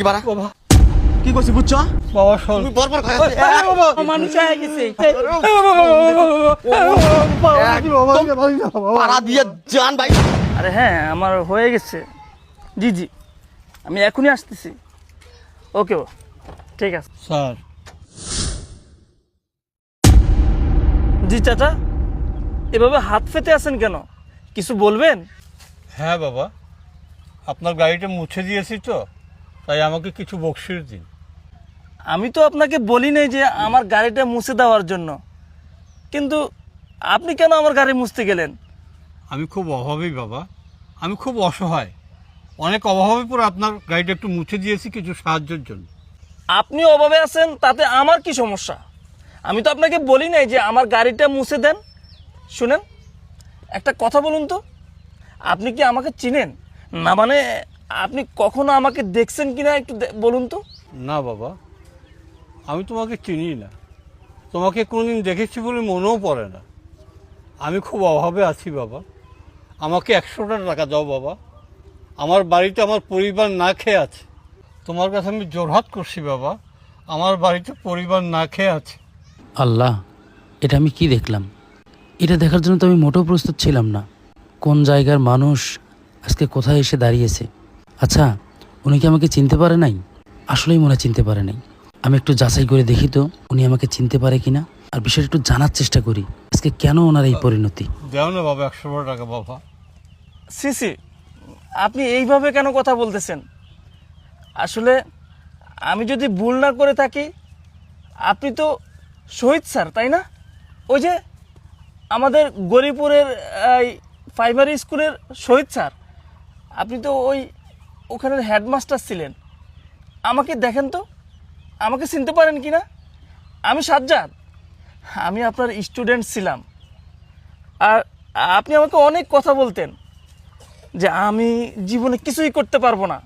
থেকে বাড়া। বাবা কি করছি বুঝছো? বাবা শোন তুমি বরবর খায় মানুষ হয়ে গেছে। পাড়া দিয়ে যান ভাই। আরে হ্যাঁ, আমার হয়ে গেছে। জি জি, আমি এখনই আসতেছি। ওকে, ঠিক আছে। স্যার জি চাচা, এভাবে হাত পেতে আছেন কেন? কিছু বলবেন? হ্যাঁ বাবা, আপনার গাড়িটা মুছে দিয়েছি তো, তাই আমাকে কিছু বকশিশ দিন। আমি তো আপনাকে বলি নাই যে আমার গাড়িটা মুছে দেওয়ার জন্য, কিন্তু আপনি কেন আমার গাড়ি মুছতে গেলেন? আমি খুব অভাবী বাবা, আমি খুব অসহায়, অনেক অভাবে পরে আপনার গাড়িটা একটু মুছে দিয়েছি কিছু সাহায্যের জন্য। আপনি অভাবে আছেন তাতে আমার কি সমস্যা? আমি তো আপনাকে বলি নাই যে আমার গাড়িটা মুছে দেন। শুনেন, একটা কথা বলুন তো, আপনি কি আমাকে চিনেন? না মানে আপনি কখনো আমাকে দেখছেন কিনা একটু বলুন তো। না বাবা, আমি তোমাকে চিনি না, তোমাকে কোনোদিন দেখেছি বলে মনেও পড়ে না। আমি খুব অভাবে আছি বাবা, আমাকে 100টা টাকা দাও বাবা, আমার বাড়িতে আমার পরিবার না খেয়ে আছে। তোমার কাছে আমি জোরহাত করছি বাবা, আমার বাড়িতে পরিবার না খেয়ে আছে। আল্লাহ, এটা আমি কি দেখলাম? এটা দেখার জন্য তো আমি মোটেও প্রস্তুত ছিলাম না। কোন জায়গার মানুষ আজকে কোথায় এসে দাঁড়িয়েছে? আচ্ছা, উনি কি আমাকে চিনতে পারে নাই? আসলেই মনে হয় চিনতে পারে নাই। আমি একটু যাচাই করে দেখি তো উনি আমাকে চিনতে পারে কিনা, আর বিষয়টা একটু জানার চেষ্টা করি আজকে কেন ওনার এই পরিণতি। দেও না বাবা 100 টাকা বাবা। সিসি, আপনি এইভাবে কেন কথা বলতেছেন? আসলে আমি যদি ভুল না করে থাকি, আপনি তো শহীদ স্যার, তাই না? ওই যে আমাদের গরিপুরের প্রাইমারি স্কুলের শহীদ স্যার, আপনি তো ওখানের হেডমাস্টার ছিলেন। আমাকে দেখেন তো, আমাকে চিনতে পারেন কি না? আমি সাজ্জাদ, আমি আপনার স্টুডেন্ট ছিলাম। আর আপনি আমাকে অনেক কথা বলতেন যে আমি জীবনে কিছুই করতে পারবো না,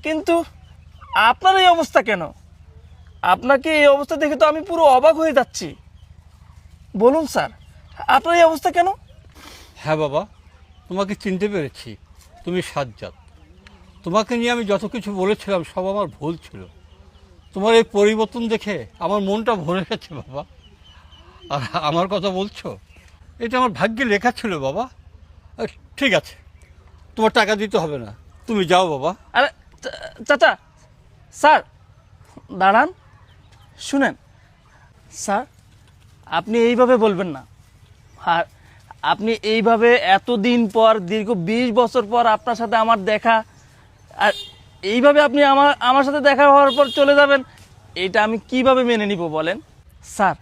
কিন্তু আপনার এই অবস্থা কেন? আপনাকে এই অবস্থা দেখে তো আমি পুরো অবাক হয়ে যাচ্ছি। বলুন স্যার, আপনার এই অবস্থা কেন? হ্যাঁ বাবা, তোমাকে চিনতে পেরেছি, তুমি সাজ্জাদ। তোমাকে নিয়ে আমি যত কিছু বলেছিলাম সব আমার ভুল ছিল। তোমার এই পরিবর্তন দেখে আমার মনটা ভরে গেছে বাবা। আর আমার কথা বলছো, এটা আমার ভাগ্যে লেখা ছিল বাবা। ঠিক আছে, তোমার টাকা দিতে হবে না, তুমি যাও বাবা। আরে চাচা, স্যার দাঁড়ান, শুনেন স্যার, আপনি এইভাবে বলবেন না। আর আপনি এইভাবে এতদিন পর, দীর্ঘ 20 বছর পর আপনার সাথে আমার দেখা, আর এইভাবে আপনি আমার সাথে দেখা হওয়ার পর চলে যাবেন, এটা আমি কিভাবে মেনে নিব বলেন? স্যার,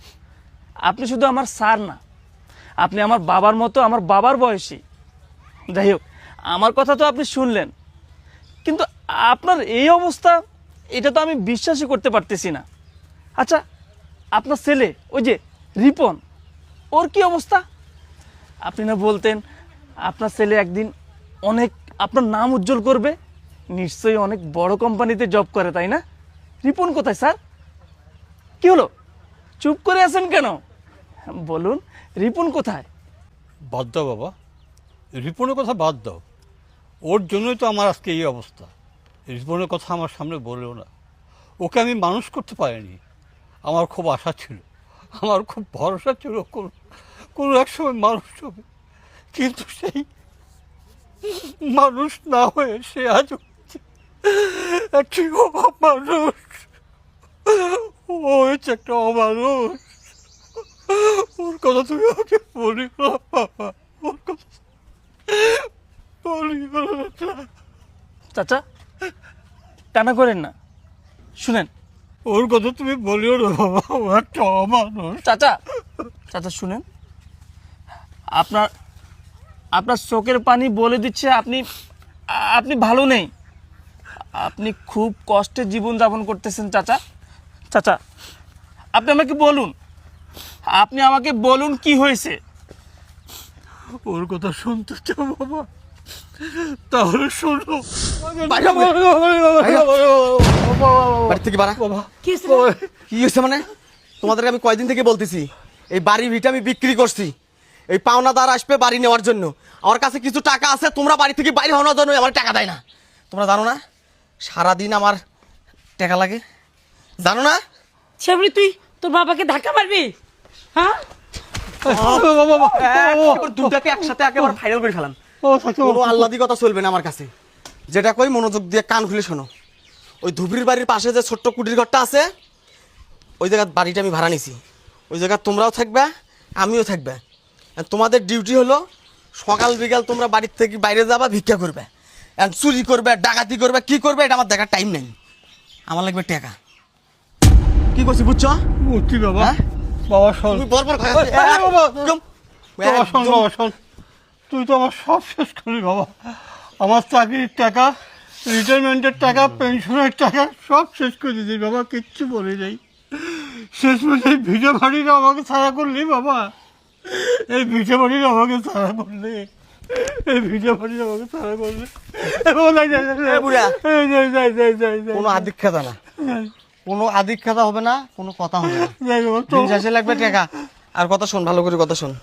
আপনি শুধু আমার স্যার না, আপনি আমার বাবার মতো, আমার বাবার বয়সী। যাই হোক, আমার কথা তো আপনি শুনলেন, কিন্তু আপনার এই অবস্থা, এটা তো আমি বিশ্বাসই করতে পারতেছি না। আচ্ছা, আপনার ছেলে ওই যে রিপন, ওর কি অবস্থা? আপনি না বলতেন আপনার ছেলে একদিন অনেক আপনার নাম উজ্জ্বল করবে, নিশ্চয়ই অনেক বড় কোম্পানিতে জব করে, তাই না? রিপন কোথায় স্যার? কি হলো, চুপ করে আছেন কেন? বলুন, রিপন কোথায়? বাদ দাও বাবা, রিপনের কথা বাদ দাও, ওর জন্যই তো আমার আজকে এই অবস্থা। রিপনের কথা আমার সামনে বলেও না, ওকে আমি মানুষ করতে পারিনি। আমার খুব আশা ছিল, আমার খুব ভরসা ছিল কোনো এক সময় মানুষ হবে, কিন্তু সেই মানুষ না হয়ে সে আজ একটি মানুষ, ও হয়েছে একটা অমানুষ। ওর কথা তুমি আমাকে বলি না বাবা, ওর কথা বলি না। চাচা, কান্না করেন না, শুনেন। ওর কথা তুমি বলিও না বাবা, ও একটা অমানুষ। চাচা, চাচা শুনেন, আপনার চোখের পানি বলে দিচ্ছে আপনি ভালো নেই, আপনি খুব কষ্টে জীবন যাপন করতেছেন। চাচা, চাচা আপনি আমাকে বলুন কি হয়েছে? ওর কথা শুনতে চাও বাবা, তাহলে শোনো। বাড়ি থেকে বাড়া। বাবা কি হয়েছে? কি হয়েছে মানে? তোমাদেরকে আমি কয়দিন থেকে বলতেছি, এই বাড়ি ভিটা আমি বিক্রি করছি, এই পাওনাদার আসবে বাড়ি নেওয়ার জন্য। আমার কাছে কিছু টাকা আছে, তোমরা বাড়ি থেকে বাইরে হওয়ার জন্য আমার টাকা দেয় না। তোমরা জানো না সারাদিন আমার টাকা লাগে জানো না? সেবরি তুই তোর বাবাকে ধাক্কা মারবি? হ্যাঁ এবার দুটাকে একসাথে একেবারে ফাইনাল করে ফেলাম। ও থাকতে কোনো আহ্লাদি কথা চলবে না আমার কাছে। যেটা কই মনোযোগ দিয়ে কান খুলে শোনো। ওই ধুবড়ির বাড়ির পাশে যে ছোট্ট কুটির ঘরটা আছে, ওই জায়গার বাড়িটা আমি ভাড়া নিছি। ওই জায়গা তোমরাও থাকবে, আমিও থাকবে। আর তোমাদের ডিউটি হলো সকাল বিকাল তোমরা বাড়ির থেকে বাইরে যাবা, ভিক্ষা করবে, আর চুরি করবে, ডাকাতি করবে, কি করবে এটা আমার দেখার টাইম নেই। আমার লাগবে টাকা। কি করছি বুঝছো? বুঝছি বাবা। হ্যাঁ? বাবা শোন, তুমি বরবর খায় বাবা শোন, বাবা শোন, তুই তো আমার সব শেষ করলি বাবা। আমার চাকরির টাকা, রিটায়ারমেন্টের টাকা, পেনশনের টাকা সব শেষ করে দিয়েছিস বাবা, কিচ্ছু বলে যাই। শেষ মেশে এই ভিটে বাড়িটা আমাকে ছাড়া করলি বাবা, এই ভিটে বাড়িটা আমাকে ছাড়া করলি, এই ভিটে বাড়িটা আমাকে ছাড়া করলি। কোনো আদিক খেতা না, কোনো আদিক খেতা হবে না, কোনো কথা হবে না। দিন শেষে লাগবে টাকা। আর কথা শোন, ভালো করে কথা শোন।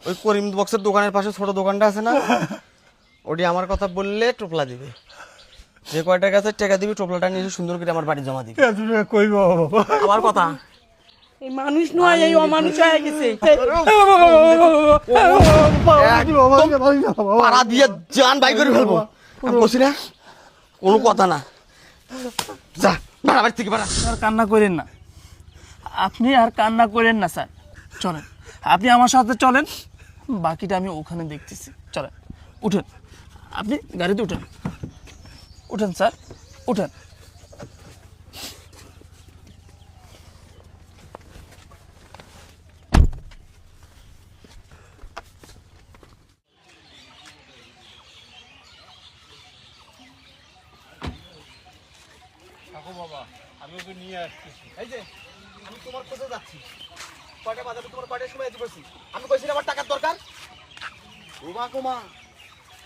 ওই করিম বক্সের দোকানের পাশে ছোট দোকানটা আছে না, ওটি আমার কথা বললে টোপলা দিবে। যে কয়টা গাছের টাকা দিবি, টোপলাটা নিয়ে সুন্দর করে আমার বাড়ি জমা দিবি। কই বাবা, আমার কথা এই মানুষ নয়, এই অমানুষ হয়ে গেছে। পাড়া দিয়ে জান বাই করে ফেলবো। আমি বলছি না, কোনো কথা না। যা বাড়া, বাড়ি থেকে বাড়া। আর কান্না করেন না, আপনি আর কান্না করেন না স্যার। চলেন, আপনি আমার সাথে চলেন, বাকিটা আমি ওখানে দেখতেছি। চলেন, উঠেন, আপনি গাড়িতে উঠেন, উঠেন স্যার, উঠেন। আমি ওকে নিয়ে আসতেছি। এই যে আমি তোমার কোথায় যাচ্ছি, কয়টা বাজারে তোমার কয়টার সময় করছি, আমি কইছি আমার টাকার দরকার। ওমা কোমা,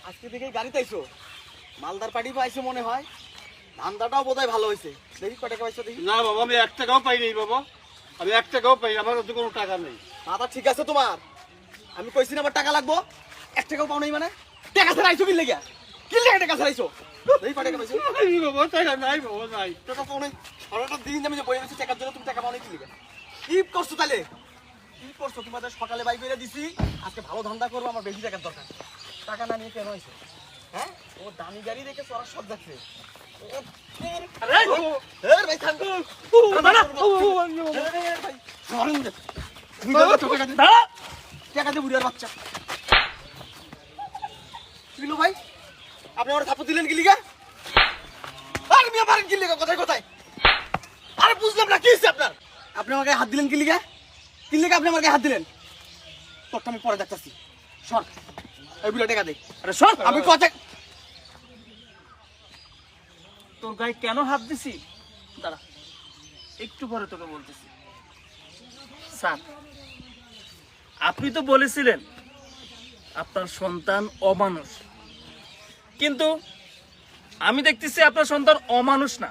আজকে দেখে গাড়িতে আইছো, মালদার পার্টি পাইছো মনে হয়। ধান্দাটাও বোধহয় ভালো হয়েছে। দেখি কয় টাকা পাইছো দেখি। না বাবা, আমি 1 টাকাও পাই নাই বাবা, আমি 1 টাকাও পাই, আমার কাছে কোনো টাকা নেই। মাথা ঠিক আছে তোমার? আমি কইছি না আমার টাকা লাগবো, 1 টাকাও পাও নাই মানে? টাকা ছাড়া আইছো কি লেগে? কি লেগে টাকা ছাড়া আইছো? দেখি কয় টাকা পাইছো। নাই বাবা, টাকা নাই বাবা, নাই। টাকা পাও নাই? সারাটা দিন আমি যে বই রয়েছি টাকার জন্য, তুমি টাকা পাও নাই কি লেগে? কি করছো তাহলে? কি করছো? তোমাদের সকালে বাই করে দিছি, আজকে ভালো ধান্দা করবো, আমার বেশি টাকার দরকার। টাকা না নিয়ে কেন হয়েছে? হ্যাঁ, ও দামি গাড়ি দেখে চড়ার সব যাচ্ছে। টাকা দিয়ে বুড়ি আর বাচ্চা দিলো ভাই, আপনি আমার থাপ্পড় দিলেন কি লিগা? আরে মিয়া মারেন কি লিগা? কোথায় কোথায়? আরে বুঝলাম না কি হয়েছে আপনার? আপনি আমার গায়ে হাত দিলেন কি লিগা? কি লিগা আপনি আমার গায়ে হাত দিলেন? তোরটা আমি পরে দেখতেছি। সর, এই বুড়া টাকা দে। আরে সর, আমি কথা। তোর গায়ে কেন হাত দিছি দাঁড়া, একটু পরে তোকে বলতেছি। স্যার, আপনি তো বলেছিলেন আপনার সন্তান অমানুষ, কিন্তু আমি দেখতেছি আপনার সন্তান অমানুষ না,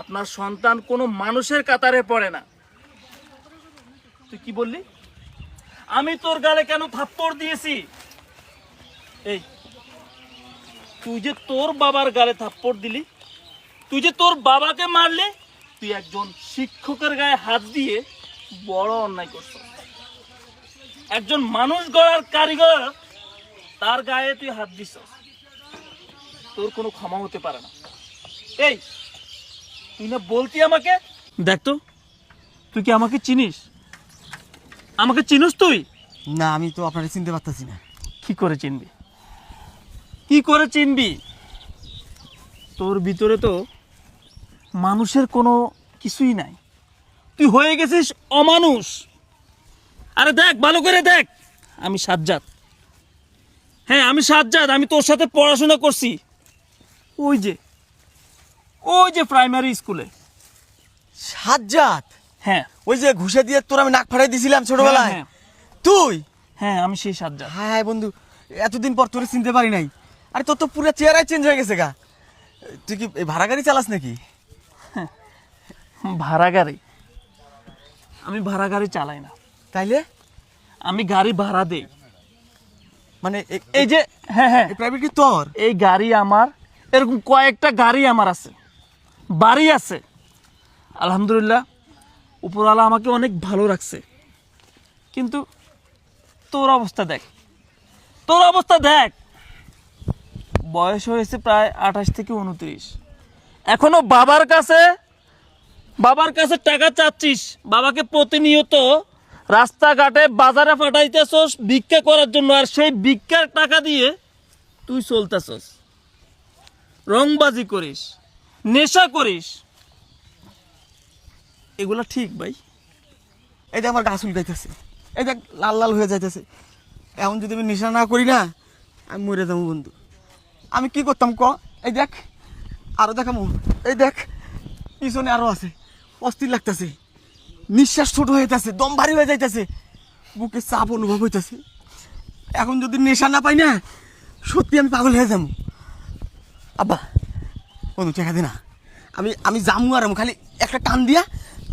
আপনার সন্তান কোনো মানুষের কাতারে পড়ে না। তুই কি বললি? আমি তোর গালে কেন থাপ্পড় দিয়েছি? এই, তুই যে তোর বাবার গালে থাপ্পড় দিলি, তুই যে তোর বাবাকে মারলি, তুই একজন শিক্ষকের গায়ে হাত দিয়ে বড় অন্যায় করছ। একজন মানুষ গড়ার কারিগর, তার গায়ে তুই হাত দিস, তোর কোনো ক্ষমা হতে পারে না। এই, তুই না বলতি আমাকে? দেখ তো, তুই কি আমাকে চিনিস? আমাকে চিনিস তুই? না, আমি তো আপনাকে চিনতে পারতেছি না। কি করে চিনবি? কি করে চিনবি? তোর ভিতরে তো মানুষের কোনো কিছুই নাই, তুই হয়ে গেছিস অমানুষ। আরে দেখ, ভালো করে দেখ, আমি সাজ্জাদ। হ্যাঁ, আমি সাজ্জাদ, আমি তোর সাথে পড়াশোনা করছি ওই যে প্রাইমারি স্কুলে। সাজ্জাদ? হ্যাঁ ওই যে ঘুষে দিয়ে তোর আমি নাক ফাটাই দিছিলাম ছোটবেলায়, হ্যাঁ, তুই? হ্যাঁ, আমি সেই সাজ্জাদ। হ্যাঁ বন্ধু, এতদিন পর তোরে চিনতে পারি নাই। আরে তোর তো পুরো চেহারাই চেঞ্জ হয়ে গেছে গা। তুই কি এই ভাড়া গাড়ি চালাস নাকি? ভাড়া গাড়ি? আমি ভাড়া গাড়ি চালাই না। তাইলে আমি গাড়ি ভাড়া দেই। মানে এই যে, হ্যাঁ হ্যাঁ, প্রাইভেট কি তোর? এই গাড়ি আমার, এরকম কয়েকটা গাড়ি আমার আছে, বাড়ি আছে। আলহামদুলিল্লাহ, উপরওয়ালা আমাকে অনেক ভালো রাখছে। কিন্তু তোর অবস্থা দেখ, তোর অবস্থা দেখ। বয়স হয়েছে প্রায় 28 থেকে 29, এখনো বাবার কাছে টাকা চাচ্ছিস। বাবাকে প্রতিনিয়ত রাস্তাঘাটে বাজারে পাঠাইতেছস ভিক্ষা করার জন্য, আর সেই ভিক্ষার টাকা দিয়ে তুই চলতেছস, রংবাজি করিস, নেশা করিস। এগুলা ঠিক ভাই? এই যে আমার গাছ উল্টাইতেছে, এই দেখ লাল লাল হয়ে যাইতেছে। এখন যদি আমি নেশা না করি না, আমি মরে যাবো বন্ধু। আমি কি করতাম ক? এই দেখ, আরো দেখামু। এই দেখ পিছনে আরো আছে, অস্থির লাগতেছে, নিঃশ্বাস ছোট হয়ে যাচ্ছে, দম ভারী হয়ে যাইতেছে, বুকে চাপ অনুভব হইতেছে। এখন যদি নেশা না পাই না, সত্যি আমি পাগল হয়ে যাবো। আব্বা বন্ধু টেকা দে না, আমি যামু, আর আমি খালি একটা টান দিয়া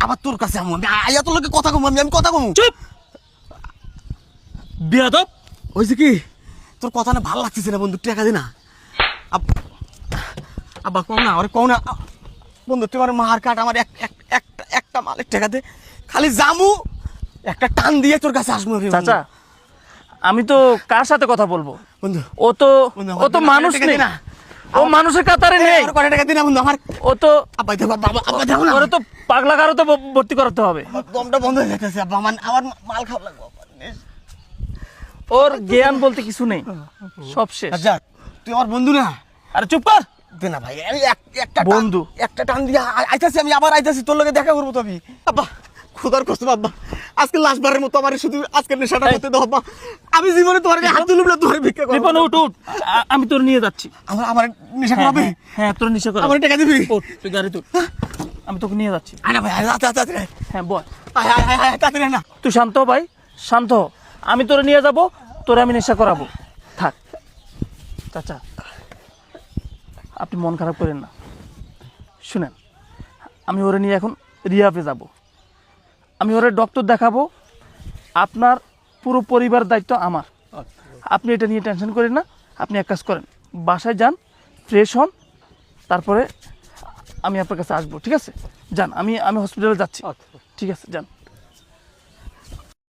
আবার তোর কাছে আমু। আমি আয়া তোর লোকে কথা কমু, আমি কথা কমু। চুপ বেয়াদব। হয়েছে কি, তোর কথা না ভালো লাগতেছে না বন্ধু, টেকা দে না। আব্বা কম না, আরে কম না বন্ধু, তুই আমার মার কাট, আমার একটা মালের টেকা দে, খালি জামু, একটা টান দিয়ে তোর কাছে আসবো। চাচা, আমি তো কার সাথে কথা বলবো বন্ধু, ও তো বন্ধু, ও তো আমার মানুষ টাকা নেই, দে না। ও মানুষের কাতারে নেই। আর কয়টা টাকা দে না বন্ধু, আমার ও তো আব্বা দেখো, বাবা আব্বা দেখো না, ওরে তো পাগলা কারো তো ভর্তি করাতে হবে। আমার দমটা বন্ধ হয়ে যাইতেছে আব্বা, আমার মাল খাওয়া লাগবে। ওর জ্ঞান বলতে কিছু নেই, সব শেষ। আচ্ছা তুই আমার বন্ধু না? আরে চুপ কর। দে না ভাই, আমি একটা বন্ধু। একটা টান দিয়ে আইতাছি, আমি আবার আইতাছি, তোর লগে দেখা করবো তো আমি। আব্বা খোদার কসম আব্বা, আজকে লাস্টবারের মতো আমার শুধু আজকে নেশাটা করতে দাও আব্বা। আমি জীবনে তোমার গায়ে হাত তুলব না, তোমার ভিক্ষা করব। রিপন উঠ উঠ, আমি তোর নিয়ে যাচ্ছি। আমার নেশা করাবে? হ্যাঁ তোর নিশা কর। আমার টাকা দিবি? উঠ, তুই গাড়ি তুই, আমি তোকে নিয়ে যাচ্ছি। আয় না ভাই, আয় তাড়াতাড়ি, হ্যাঁ বল। আয় আয় আয় আয় তাড়াতাড়ি না। তুই শান্ত হ ভাই, শান্ত হ। আমি তোরে নিয়ে যাব, তোরে আমি নেশা করাবো। থাক চাচা, আপনি মন খারাপ করেন না। শুনেন, আমি ওরে নিয়ে এখন রিহাবে যাব, আমি ওরে ডক্টর দেখাবো। আপনার পুরো পরিবার দায়িত্ব আমার, আপনি এটা নিয়ে টেনশন করেন না। আপনি এক কাজ করেন, বাসায় যান, ফ্রেশ হন, তারপরে আমি আপনার কাছে আসবো, ঠিক আছে? যান, আমি হসপিটালে যাচ্ছি। ঠিক আছে, যান।